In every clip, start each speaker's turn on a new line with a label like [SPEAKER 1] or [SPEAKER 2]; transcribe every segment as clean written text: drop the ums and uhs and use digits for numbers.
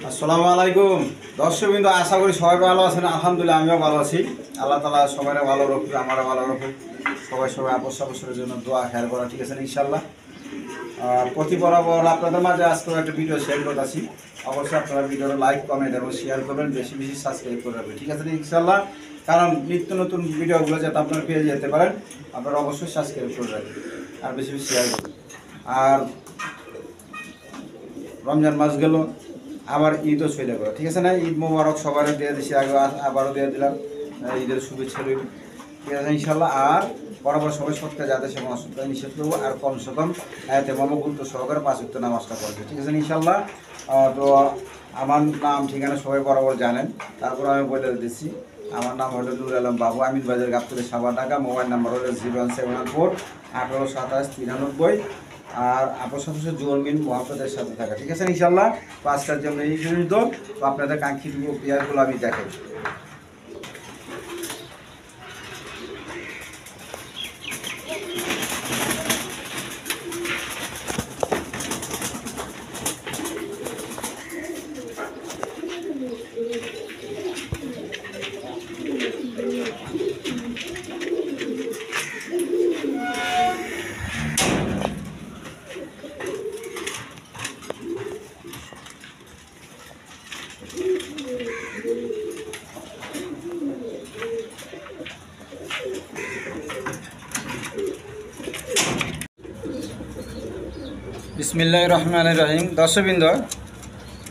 [SPEAKER 1] আসসালামু আলাইকুম দর্শকবৃন্দ, আশা করি সবাই ভালো আছেন। আলহামদুলিল্লাহ আমিও ভালো আছি। আল্লাহ তাআলা সবাই ভালো রাখুক, আমারও ভালো রাখুক। সবাই আপসের জন্য দোয়া খেয়াল করা, ঠিক আছে ইনশাল্লাহ। প্রতি বরাবর আপনাদের মাঝে আজকে একটা ভিডিও শেয়ার করতেছি। অবশ্যই আপনারা ভিডিওটা লাইক, কমেন্ট এবং শেয়ার করবেন, বেশি বেশি সাবস্ক্রাইব করে রাখবেন, ঠিক আছে ইনশাল্লাহ। কারণ নিত্য নতুন ভিডিওগুলো যাতে আপনারা পেয়ে যেতে পারেন, আপনারা অবশ্যই সাবস্ক্রাইব করে রাখবেন আর বেশি বেশি শেয়ার করবেন। আর রমজান মাস গেল, আবার ঈদও চলে গেল, ঠিক আছে না। ঈদ মোবারক সবারও দিয়ে দিচ্ছি, আবারও দিয়ে দিলাম ঈদের শুভেচ্ছা রইল, ঠিক আছে ইনশাল্লাহ। আর বরাবর সবাই সৎকার যাতে সে অসুবিধা নিষেধ করবো, আর কমসে কম গুরুত্ব সহকারে 5 ওয়াক্ত নামাজটা পড়বে, ঠিক আছে ইনশাল্লাহ। তো আমার নাম ঠিকানা সবাই বরাবর জানেন, তারপর আমি বলে দিচ্ছি। আমার নাম হলো নুর আলম বাবু, আমিন বাজার গাবতলী, সাভার, ঢাকা। মোবাইল নাম্বার হলো 01714 1827 93। আর আপনার সাথে জোরমিন মহাপদের সাথে থাকা, ঠিক আছে ইনশাল্লাহ। তো আজকের জন্য এই পর্যন্ত। তো আপনাদের কাঙ্ক্ষিত পেয়ারগুলো আমি দেখাই। বিসমিল্লাহির রহমানির রহিম। দর্শকবৃন্দ,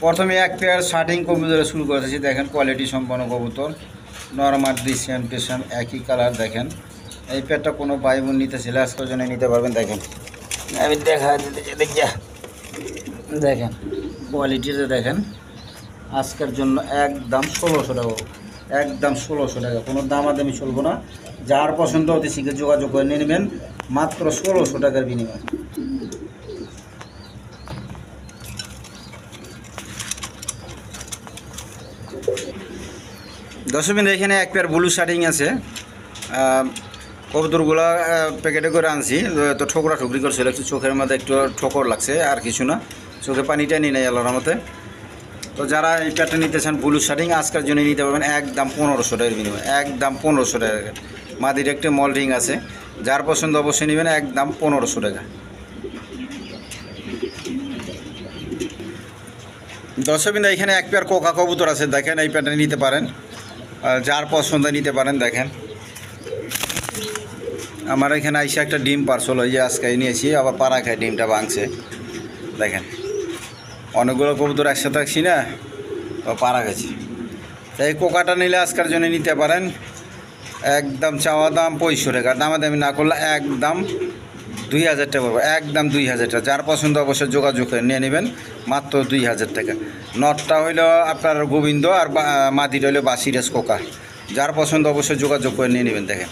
[SPEAKER 1] প্রথমে এক পেয়ার শার্টিং কবুতরে শুরু করেছি। দেখেন কোয়ালিটি সম্পন্ন কবুতর, নরমাল সেম টু সেম একই কালার। দেখেন এই পেয়ারটা কোনো ভাই বোন নিতে ছেলে আজকের জন্য নিতে পারবেন। দেখেন আমি দেখা দেখিয়া দেখেন কোয়ালিটিতে দেখেন। আজকের জন্য একদম 1600 টাকা, একদম 1600 টাকা, কোনো দামাদামি চলবো না। যার পছন্দ অতি শীঘ্র যোগাযোগ করে নিয়ে নেবেন, মাত্র 1600 টাকার বিনিময়। দর্শকবৃন্দ, এখানে এক পেয়ার ব্লু শার্টিং আছে। কবুতরগুলো প্যাকেটে করে আনছি, তো ঠোকরা ঠুকরি করছিল, একটু চোখের মধ্যে একটু ঠোকর লাগছে, আর কিছু না। চোখে পানিটা নিয়ে নেই আল্লাহর মতে। তো যারা এই পেয়ারটা নিতে চান ব্লু শার্টিং, আজকের জন্য নিতে পারবেন একদম 1500 টাকার বিনিময়, একদম 1500 টাকা। মাদির একটি মল্ডিং আছে, যার পছন্দ অবশ্যই নেবেন, একদম 1500 টাকা। দর্শকবৃন্দ, এখানে এক পেয়ার কোকা কবুতর আছে। দেখেন এই পেয়ারটা নিতে পারেন, যার পছন্দ নিতে পারেন। দেখেন আমার এখানে আইসা একটা ডিম পার্সল হয়ে আজকে নিয়েছি, আবার পাড়া খায় ডিমটা ভাঙছে। দেখেন অনেকগুলো কবুতর একসাথে রাখছি না, পাড়া গেছে। তাই কোকাটা নিলে আজকের জন্য নিতে পারেন, একদম চাওয়া দাম 6500 টাকা, দামাদামি না করলে একদম 2000 টাকা পড়বে, একদম 2000 টাকা। যার পছন্দ অবশ্যই যোগাযোগ করে নিয়ে নেবেন, মাত্র 2000 টাকা। নটটা হইল আপনার গোবিন্দ, আর মাদিটা হইল বাসিরাজ কোকা। যার পছন্দ অবশ্যই যোগাযোগ করে নিয়ে নেবেন। দেখেন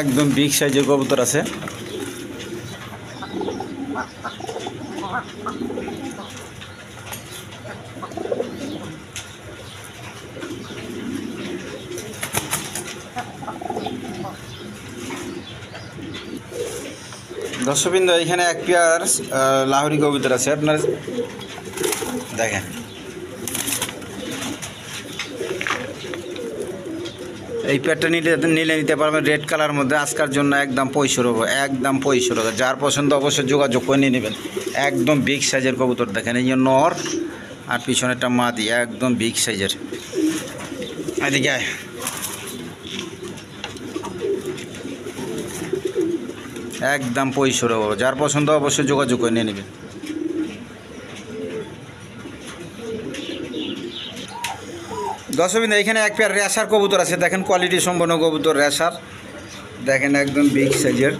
[SPEAKER 1] একদম বিগ সাইজের কবুতর আছে। দর্শকবৃন্দ, এখানে এক পেয়ার লাহোরি কবুতর আছে আপনার। দেখেন এই পেয়ারটা নিলে নিতে পারবেন রেড কালার মধ্যে, আজকের জন্য একদম 6500 টাকা, একদম 6500 টাকা। যার পছন্দ অবশ্যই যোগাযোগ করে নিয়ে নেবেন। একদম বিগ সাইজের কবুতর। দেখেন এই যে নর, আর পিছনে একটা মাদি, একদম বিগ সাইজের। এদিকে একদম 6500 টাকা। যার পছন্দ অবশ্যই যোগাযোগ করে নিয়ে নেবেন। দর্শকবৃন্দ, এখানে এক পেয়ার রেশার কবুতর আছে। দেখেন কোয়ালিটি সম্পন্ন কবুতর, রেশার। দেখেন একদম বিগ সাইজের,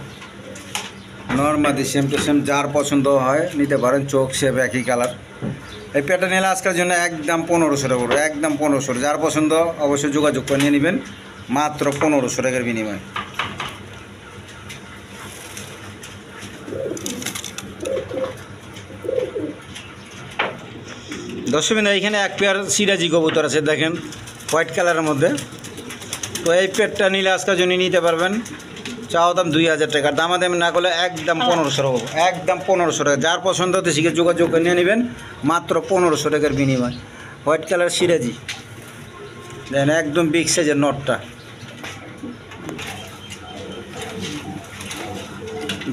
[SPEAKER 1] নর্মাদি সেম টু সেম। যার পছন্দ হয় নিতে পারেন, চোখ শেপ একই কালার। এই পেয়ারটা নিলে আজকের জন্য একদম 1500 টাকা পড়বে, একদম 1500। যার পছন্দ অবশ্যই যোগাযোগ করে নিয়ে নেবেন, মাত্র 1500 টাকার বিনিময়। দর্শকবৃন্দ, এখানে এক পেয়ার সিরাজি কবুতর আছে। দেখেন হোয়াইট কালারের মধ্যে, তো এই পেটটা নিলে আজকের জন্য নিতে পারবেন, চাওয়া দাম 2000 টাকা, দামাদামি না করলে একদম 1500 টাকা, একদম 1500 টাকা। যার পছন্দ হতে শিখে যোগাযোগ করে নিয়ে নেবেন মাত্র 1500 টাকার বিনিময়। হোয়াইট কালার সিরাজি দেখেন, একদম বিগ সাইজের নটটা।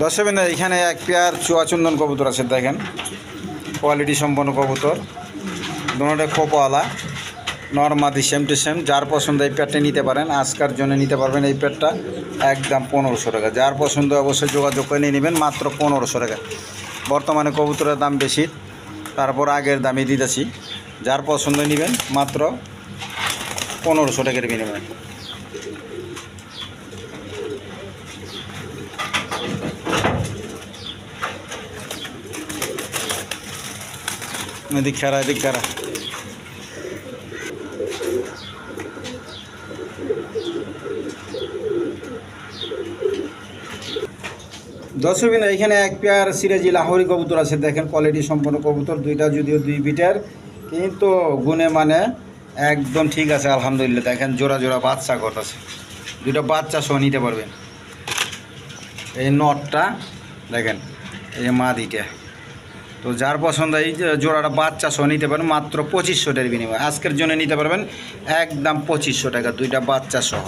[SPEAKER 1] দর্শক এখানে এক পেয়ার চুয়াচন্দন কবুতর আছে দেখেন, কোয়ালিটি সম্পন্ন কবুতর, দুটোটা খোপওয়ালা, নর্মাদি সেম টু সেম। যার পছন্দ এই পেয়ারটা নিতে পারেন, আজকের জন্য নিতে পারবেন এই পেয়ারটা একদম 1500 টাকা। যার পছন্দ অবশ্যই যোগাযোগ করে নিয়ে নেবেন মাত্র 1500 টাকা। বর্তমানে কবুতরের দাম বেশি, তারপর আগের দামই দিতেছি। যার পছন্দ নেবেন মাত্র 1500 টাকার বিনিময়ে। এদিক খারা, এদিক খারা। দর্শক এখানে এক পেয়ার সিরাজি লাহোরি কবুতর আছে দেখেন, কোয়ালিটি সম্পন্ন কবুতর, দুইটা যদিও 2 বিটার, কিন্তু গুণে মানে একদম ঠিক আছে আলহামদুলিল্লাহ। দেখেন জোড়া জোড়া বাচ্চা করতেছে, দুটো বাচ্চা সহ নিতে পারবেন। এই নটটা দেখেন, এই মাদিটা। তো যার পছন্দ এই জোড়াটা বাচ্চা সহ নিতে পারেন মাত্র 2500 টাকার বিনিময়ে। আজকের জন্য নিতে পারবেন একদম 2500 টাকা, দুইটা বাচ্চা সহ।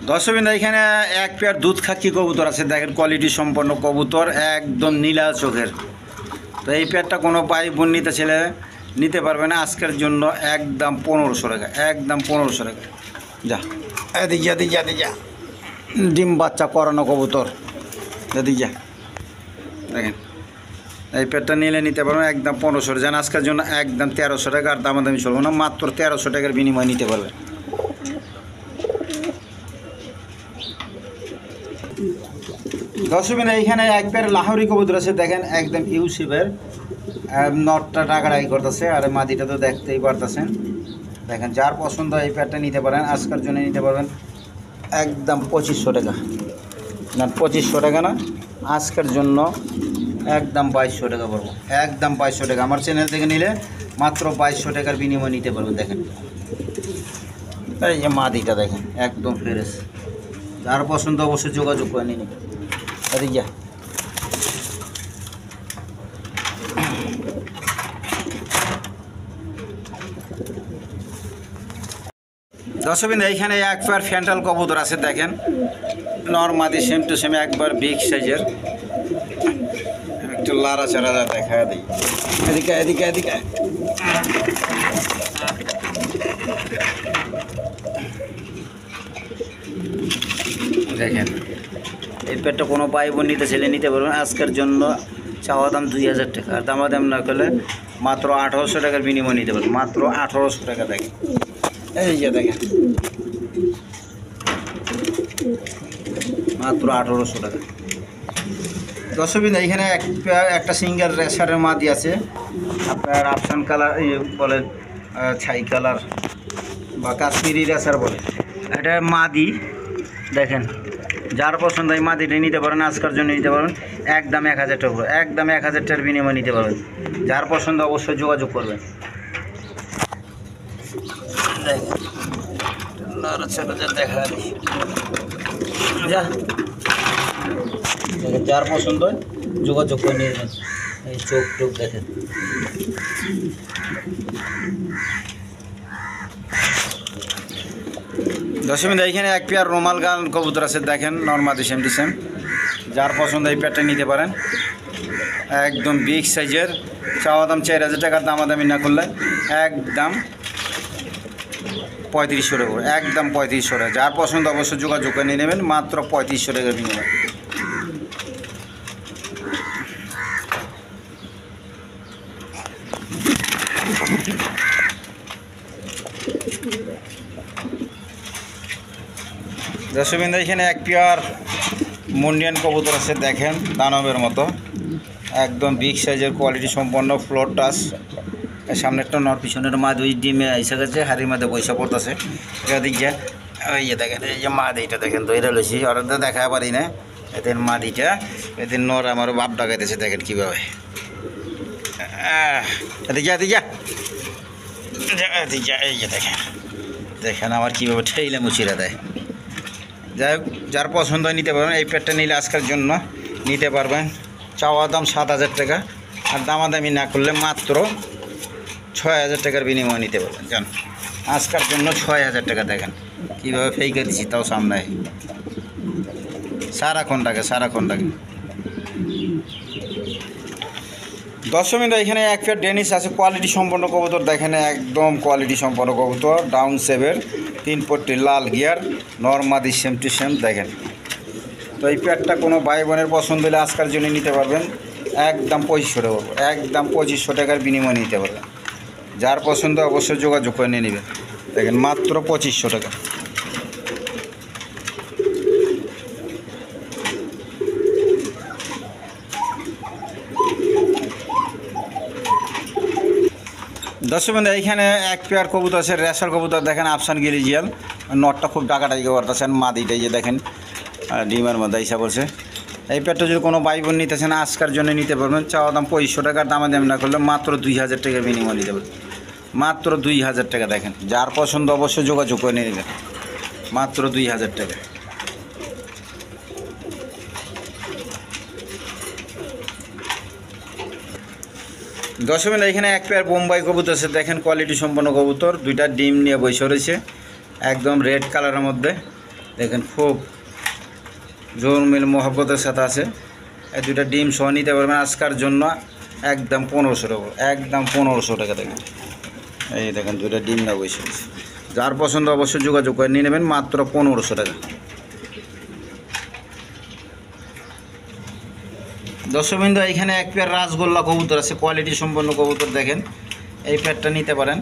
[SPEAKER 1] দর্শক এখানে এক পেয়ার দুধ খাকি কবুতর আছে দেখেন, কোয়ালিটি সম্পন্ন কবুতর, একদম নীলা চোখের। তো এই পেয়ারটা কোনো ভাই বোন নিতে ছেলে নিতে পারবে না, আজকের জন্য একদম 1500 টাকা, একদম 1500 টাকা। যা এদিকে যা, দিকে যা, ডিম বাচ্চা করানো কবুতর, এদিকে যা। দেখেন এই পেয়ারটা নিলে নিতে পারবেন একদম 1500 টাকা। যেন আজকের জন্য একদম 1300 টাকা, আর দামাদামি চলবো না, মাত্র 1300 টাকার বিনিময়ে নিতে পারবেন। দর্শক এইখানে এক পেয়ার লাহোরি কবুতর আছে দেখেন, একদম ইউসিফের, নটটা টাকাটাই করতেছে, আর মাদিটা তো দেখতেই পারতেছেন। দেখেন যার পছন্দ এই পেয়ারটা নিতে পারেন, আজকের জন্য নিতে পারবেন একদম 2500 টাকা। না 2500 টাকা না, আজকের জন্য একদম 2200 টাকা পড়বো, একদম 2200 টাকা। আমার চ্যানেল থেকে নিলে মাত্র 2200 টাকার বিনিময়ে নিতে পারবেন। দেখেন এই যে মাদিটা দেখেন, একদম ফ্রেশ। যার পছন্দ অবশ্যই যোগাযোগ করে নিন। যা দর্শক এইখানে এক পেয়ার ফ্যান্টাল কবুতর আছে দেখেন, নর্মাদি সেম টু সেম, একবার বিগ সাইজের। একটু লাড়াচাড়া দেখা দিই, এদিকে এদিকে এদিকে। দেখেন এই পেটটা কোনো ভাই বোন নিতে ছেলে নিতে পারবেন, আজকের জন্য চাওয়া দাম 2000 টাকা, আর দামাদাম না করলে মাত্র 1800 টাকার বিনিময় নিতে পারবেন, মাত্র 1800 টাকা। দেখেন এই যে দেখেন, মাত্র 1800 টাকা। দর্শক এইখানে একটা সিঙ্গেল রেসারের মাদি আছে, আপনার আফসান কালার বলে, ছাই কালার বা কাশ্মীরি রেসার বলে, এটা মাদি। দেখেন যার পছন্দ এই মাদিটা নিতে পারেন, আজকের জন্য নিতে পারবেন একদম 1000 টাকা, একদম 1000 টাকার বিনিময়ে নিতে পারবেন। যার পছন্দ অবশ্যই যোগাযোগ করবেন। দেখা যার পছন্দ যোগাযোগ করে নিয়ে যাবেন। এই চোখ টোক দেখেন। দর্শক এইখানে এক পেয়ার রোমাল গান কবুতর আছে দেখেন, নর্মাদি সেম টু সেম। যার পছন্দ এই পেয়ারটা নিতে পারেন, একদম বিগ সাইজের, চাওয়া দাম 4000 টাকা, দামাদামি না করলে একদম 3500 টাকা, একদম 3500 টাকা। যার পছন্দ অবশ্যই যোগাযোগ করে নিয়ে নেবেন মাত্র 3500 টাকার বিনিময়ে। দর্শক এখানে এক পেয়ার মুন্ডিয়ান কবুতর আছে দেখেন, দানবের মতো, একদম বিগ সাইজের, কোয়ালিটি সম্পন্ন, ফ্লোর টাচ। সামনেরটা নর, পিছনের মা দুই ডিমে এসে গেছে, হাড়ির মধ্যে পয়সা পড়তেছে। এদিক যে ওই যে দেখেন, এই যে মা এইটা দেখেন, দইরা লইছি, আর দেখা পারি না, এদের মাদিটা এদের নর আমারও বাপ ডাকাইতেছে, দেখেন কীভাবে। এদিকে যা, এদিকে যা, এদিকে যা, এই যে দেখেন দেখেন আমার কীভাবে ঠেইলে মুচিরা দেয়। যাই হোক, যার পছন্দ হয় নিতে পারবেন। এই পেটটা নিলে আজকের জন্য নিতে পারবেন। চাওয়া দাম 7,000 টাকা, আর দামাদামি না করলে মাত্র 6,000 টাকার বিনিময়ে নিতে পারবেন। জান আজকের জন্য 6,000 টাকা। দেখেন কীভাবে ফেইকে দিচ্ছি, তাও সামনে সারাক্ষণ টাকা। 10 মিনিট। এখানে এক পেয়ার ডেনিস আছে, কোয়ালিটি সম্পন্ন কবুতর। দেখেন একদম কোয়ালিটি সম্পন্ন কবুতর, ডাউন সেভের 3 পট্টি লাল গিয়ার, নর্মাদি সেম টু সেম। দেখেন তো এই পেয়ারটা কোনো ভাই বোনের পছন্দ হলে আজকের জন্য নিতে পারবেন। একদম 2500 টাকা, একদম 2500 টাকার বিনিময়ে নিতে পারবেন। যার পছন্দ অবশ্যই যোগাযোগ করে নিয়ে নেবেন। দেখেন মাত্র 2500 টাকা। দর্শক বন্ধু, এইখানে এক পেয়ার কবুতর আছে, রেসার কবুতর। দেখেন আফসান গিরিজিয়াল, নটটা খুব ডাকাটাকি করতেছেন। মাদিটাই যে দেখেন ডিমের মধ্যে হিসাব বলছে। এই পেয়ারটা যদি কোনো ভাই বোন নিতেছেন আজকের জন্য নিতে পারবেন। চাওয়া দাম 2500 টাকার, দামাদামি না করলে মাত্র 2000 টাকার বিনিময় নিতে পারবেন। মাত্র 2000 টাকা। দেখেন যার পছন্দ অবশ্যই যোগাযোগ করে নিয়ে নেবেন। মাত্র 2000 টাকা। দর্শক বন্ধু, এখানে এক পেয়ার বোম্বাই কবুতর আছে। দেখেন কোয়ালিটি সম্পন্ন কবুতর, দুইটা ডিম নিয়ে বসে রয়েছে একদম রেড কালারের মধ্যে। দেখেন খুব জোর মিল মহব্বতের সাথে আছে। এই দুইটা ডিম সহ নিতে পারবেন আজকের জন্য একদম 1500 টাকা, একদম 1500 টাকা। দেখেন এই দেখেন দুইটা ডিম নিয়ে বসে রয়েছে। যার পছন্দ অবশ্যই যোগাযোগ করে নিয়ে নেবেন। মাত্র 1500 টাকা। দর্শক বিন্দু, এখানে এক পেয়ার রাসগোল্লা কবুতর আছে, কোয়ালিটি সম্পন্ন কবুতর। দেখেন এই পেয়ারটা নিতে পারেন।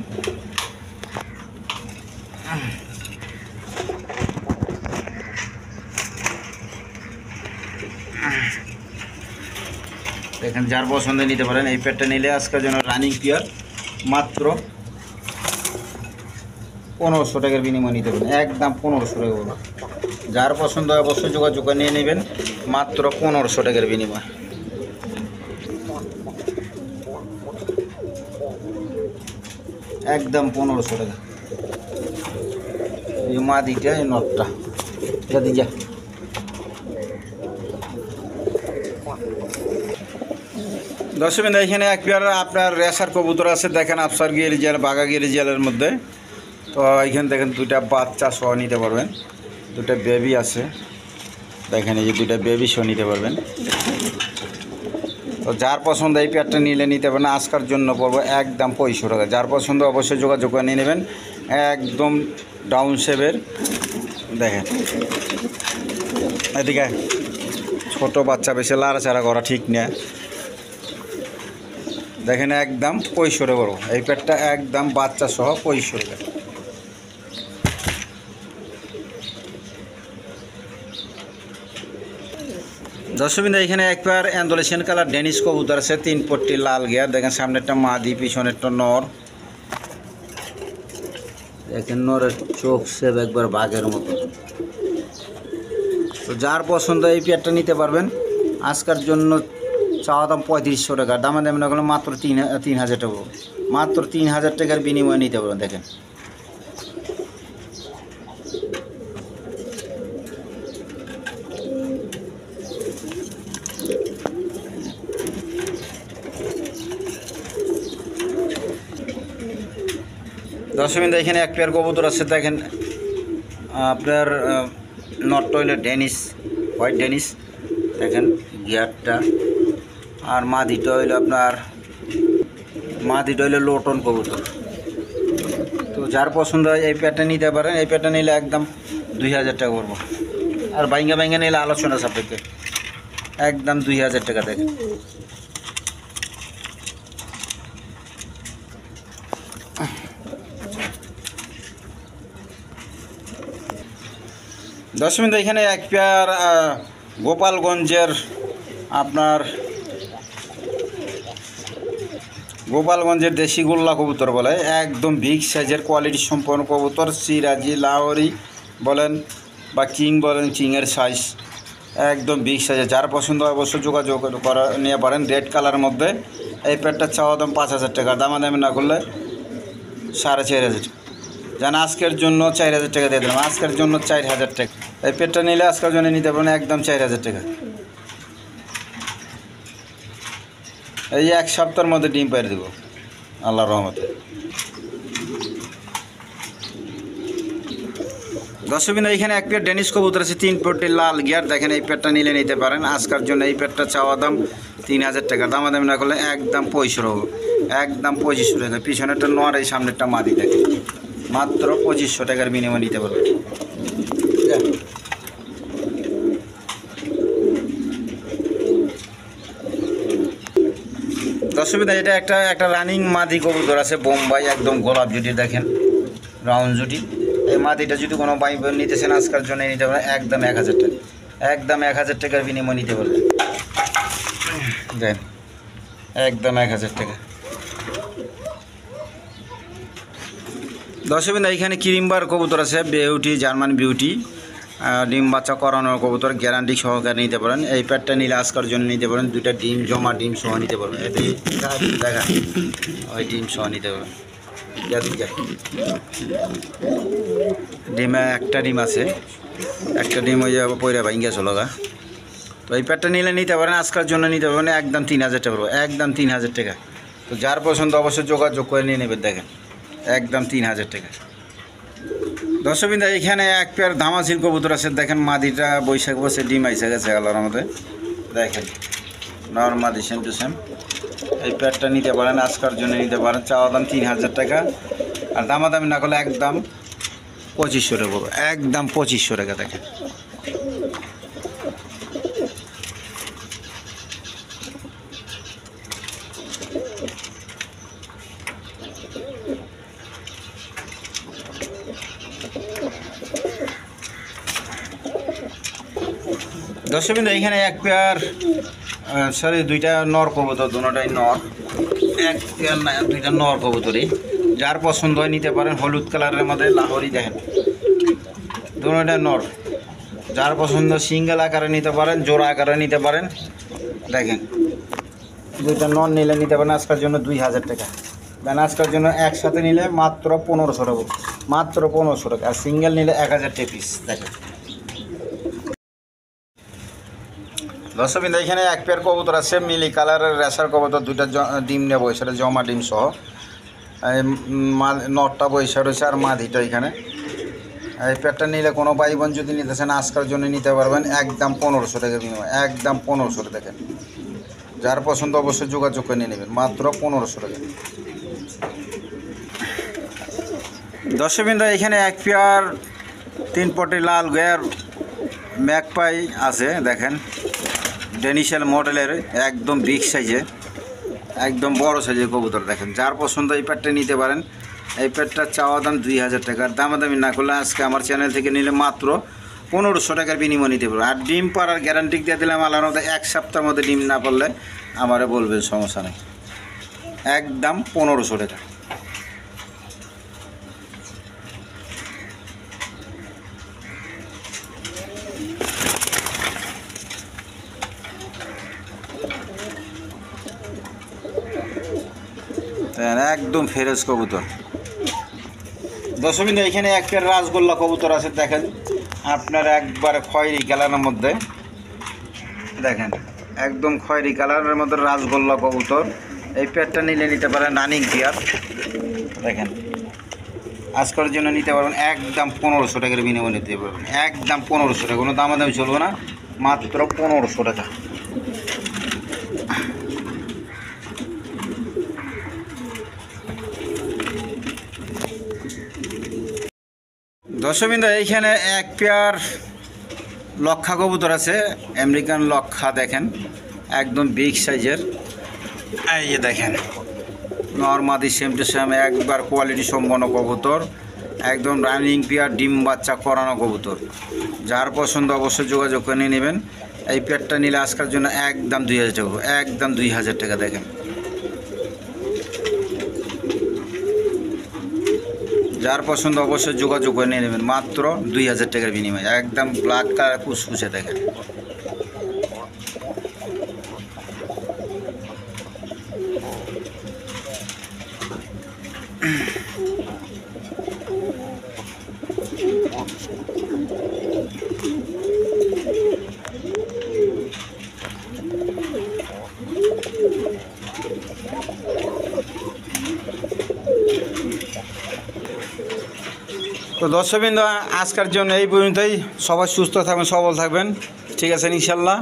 [SPEAKER 1] দেখেন যার পছন্দ নিতে পারেন। এই পেয়ারটা নিলে আজকের জন্য রানিং পেয়ার, মাত্র 1500 টাকার বিনিময় নিতে পারেন। একদম 1500 টাকা। যার পছন্দ অবশ্যই যোগাযোগ করে নিয়ে নেবেন। মাত্র 1500 টাকার বিনিময়। একদম 1500 টাকা। এই মাদিটা, এই নটটা, এটা দিয়ে যা। দর্শক বিন্দু, এখানে এক পেয়ার আপনার রেসার কবুতর আছে। দেখেন আফসার গিরিজিয়াল, বাঘা গিরিজিয়ালের মধ্যে। তো এইখানে দেখেন দুইটা বাচ্চা সহ নিতে পারবেন। দুটা বেবি আছে, দেখেন এই যে দুইটা বেবি সহ নিতে পারবেন। তো যার পছন্দ এই পেয়ারটা নিলে নিতে পারেন। আজকের জন্য পড়বো একদম 2500 টাকা। যার পছন্দ অবশ্যই যোগাযোগ করে নিয়ে নেবেন। একদম ডাউন শেপের। দেখেন এদিকে ছোট বাচ্চা, বেশি লাড়াচাড়া করা ঠিক না। দেখেন একদম 2500 টাকা পড়বো এই পেয়ারটা, একদম বাচ্চা সহ 2500 টাকা। দর্শক বিন্দু, এখানে এক পেয়ার অ্যান্ডোলেশিয়ান কালার ডেনিশ কবুতর আছে, 3 পট্টি লাল গিয়ার। দেখেন সামনেরটা মাদি, পিছনেরটা নর। দেখেন নরের চোখ সেব একবার বাঘের মতো। তো যার পছন্দ এই পেয়ারটা নিতে পারবেন। আজকের জন্য চাওয়া দাম 3500 টাকা, দামাদামি না করলে মাত্র 3000 টাকা। মাত্র 3000 টাকার বিনিময়ে নিতে পারবেন। দেখেন দর্শক বিন্দু, এখানে এক পেয়ার কবুতর আছে। দেখেন আপনার নটটা হইলে ডেনিস, হোয়াইট ডেনিস। দেখেন গিয়ারটা। আর মাদিটা হইলে আপনার লোটন কবুতর। তো যার পছন্দ হয় এই পেয়ারটা নিতে পারেন। এই পেয়ারটা নিলে একদম 2000 টাকা পড়বো। আর বাইঙ্গা নিলে আলোচনা সাপেক্ষে একদম 2000 টাকা। দেখেন দর্শক বিন্দু, এখানে এক পেয়ার গোপালগঞ্জের আপনার দেশি গোল্লা কবুতর বলে। একদম বিগ সাইজের কোয়ালিটি সম্পন্ন কবুতর। সিরাজি, লাহোরি বলেন বা কিং বলেন, কিংয়ের সাইজ। একদম বিগ সাইজে, যার পছন্দ অবশ্যই যোগাযোগ করা নিয়ে পারেন। রেড কালারের মধ্যে এই পেটটার চাওয়া দাম 5,000 টাকা, দামাদামি না করলে 4,500 যেন আজকের জন্য 4,000 টাকা দিয়ে দিলাম, আজকের জন্য 4,000 টাকা। এই পেটটা নিলে আজকের জন্য নিতে পারেন একদম 4,000 টাকা। এই 1 সপ্তাহের মধ্যে ডিম পাইরে দেবো আল্লাহর রহমতে। দর্শকবৃন্দ, এইখানে এক পেয়ার ডেনিশ কবুতর আছে 3 পটি লাল গিয়ার, দেখেন এই পেটটা নিলে নিতে পারেন আজকের জন্য। এই পেটটা চাওয়া দাম 3,000 টাকা, দামাদামি না করলে একদম 2500, একদম 2500 টাকা। পিছনেরটা নর, এই সামনেরটা মাদি, দেখেন মাত্র 2500 টাকার বিনিময়ে নিতে পারবেন। দর্শকবৃন্দ, এটা একটা রানিং মাদি কবুতর আছে বোম্বাই, একদম গোলাপ জুটি, দেখেন রাউন্ড জুটি। এই মাদিটা যদি কোনো ভাই বোন নিতেছেন আজকের জন্য নিতে পারেন একদম 1,000 টাকা, একদম 1,000 টাকার বিনিময় নিতে পারবেন। দেন একদম 1,000 টাকা। দর্শকবৃন্দ, এইখানে ক্রিমবার কবুতর আছে বিউটি, জার্মান বিউটি, ডিম বাচ্চা করানোর কবুতর, গ্যারান্টি সহকারে নিতে পারেন। এই প্যাডটা নিলে আজকের জন্য নিতে পারেন, 2টা ডিম জমা, ডিম সহ নিতে পারবেন। এতে দেখা ওই ডিম সহ নিতে পারবেন। ডিমে একটা ডিম আছে, একটা ডিম ওই যাবো পয়রা ভাঙ্গা চলো গা। তো এই প্যাডটা নিলে নিতে পারেন আজকের জন্য নিতে পারবেন একদম 3,000 টাকা পড়বে, একদম 3,000 টাকা। তো যার পছন্দ অবশ্যই যোগাযোগ করে নিয়ে নেবেন, দেখেন একদম 3,000 টাকা। দর্শকবৃন্দ, এখানে এক পেয়ার ধামাচিল কবুতর আছে, দেখেন মাদিটা বৈশাখ বসে ডিম আইসে গেছে আল্লাহর মধ্যে, দেখেন নর মাদি সেম টু সেম। এই পেয়ারটা নিতে পারেন আজকের জন্য নিতে পারেন, চাওয়া দাম 3,000 টাকা, আর দামাদামি না করলে একদম 2500 টাকা পড়বে, একদম 2500 টাকা। দেখেন দর্শকবৃন্দ, এইখানে এক পেয়ার সরি 2টা নর কবুতর, দুটোটাই নর, এক পেয়ার না 2টা নর কবুতরই। যার পছন্দ হয় নিতে পারেন, হলুদ কালারের মধ্যে লাহোরি, দেখেন দুটোটা নর। যার পছন্দ সিঙ্গেল আকারে নিতে পারেন, জোড়া আকারে নিতে পারেন। দেখেন 2টা নর নিলে নিতে পারেন আজকের জন্য 2,000 টাকা, দেন আজকের জন্য একসাথে নিলে মাত্র 1,500 টাকা, মাত্র 1,500 টাকা, আর সিঙ্গেল নিলে 1,000 টাকা পিস। দেখেন দর্শকবৃন্দ, এখানে এক পেয়ার কবুতর আছে মিলি কালারের রেসার কবুতর, 2টা ডিম নেবো, সেটা জমা ডিম সহ। নটটা বৈশা রয়েছে আর মাদিটা এখানে। এই পেয়ারটা নিলে কোনো ভাই বোন যদি নিতেছেন আজকের জন্য নিতে পারবেন একদম 1,500 টাকা বিনিময়, একদম 1,500 টাকা। দেখেন যার পছন্দ অবশ্যই যোগাযোগ করে নিয়ে নেবেন, মাত্র 1,500 টাকা। দর্শকবৃন্দ, এখানে এক পেয়ার 3 পটি লাল গেয়ার ম্যাকপাই আছে, দেখেন ডেনিশেল মডেলের, একদম বিগ সাইজে, একদম বড় সাইজের কবুতর। দেখেন যার পছন্দ এই প্যাডটা নিতে পারেন। এই প্যাডটার চাওয়া দাম 2,000 টাকা, আর দামাদামি না করলে আজকে আমার চ্যানেল থেকে নিলে মাত্র 1,500 টাকার বিনিময় নিতে পারবো। আর ডিম পাড়ার গ্যারান্টি দিয়ে দিলাম আল্লাহর মধ্যে, 1 সপ্তাহের মধ্যে ডিম না পারলে আমারে বলবেন, সমস্যা নেই, একদম 1,500 টাকা। একদম ফেরেশ কবুতর। দর্শকবৃন্দ, এখানে এক পেয়ার রাজগোল্লা কবুতর আছে, দেখেন আপনার একবার খয়েরি কালারের মধ্যে, দেখেন একদম খয়েরি কালারের মধ্যে রাজগোল্লা কবুতর। এই পেয়ারটা নিলে নিতে পারেন রানিং পেয়ার, দেখেন আজকের জন্য নিতে পারবেন একদম 1,500 টাকার বিনিময় নিতে পারবেন, একদম 1,500 টাকা, কোনো দামাদামি চলবে না, মাত্র 1,500 টাকা। দর্শকবৃন্দ, এইখানে এক পেয়ার লক্ষা কবুতর আছে, আমেরিকান লক্ষা, দেখেন একদম বিগ সাইজের। এই যে দেখেন নরমাদি সেম টু সেম, একবার কোয়ালিটি সম্পন্ন কবুতর, একদম রানিং পেয়ার, ডিম বাচ্চা করানো কবুতর। যার পছন্দ অবশ্যই যোগাযোগ করে নিয়ে নেবেন। এই পেয়ারটা নিলে আজকের জন্য একদম 2,000 টাকা, একদম 2,000 টাকা। দেখেন যার পছন্দ অবশ্যই যোগাযোগ করে নিয়ে নেবেন, মাত্র 2,000 টাকার বিনিময়ে, একদম ব্ল্যাক কালার কুচকুচে। দেখেন তো দর্শকবৃন্দ, আজকের জন্য এই পর্যন্তই। সবাই সুস্থ থাকবেন, সবল থাকবেন, ঠিক আছে ইনশাল্লাহ।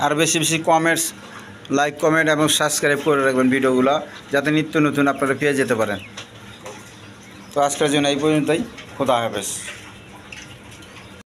[SPEAKER 1] আর বেশি বেশি কমেন্টস, লাইক, কমেন্ট এবং সাবস্ক্রাইব করে রাখবেন ভিডিওগুলো, যাতে নিত্য নতুন আপনারা পেয়ে যেতে পারেন। তো আজকের জন্য এই পর্যন্তই। খোদা হাফেজ।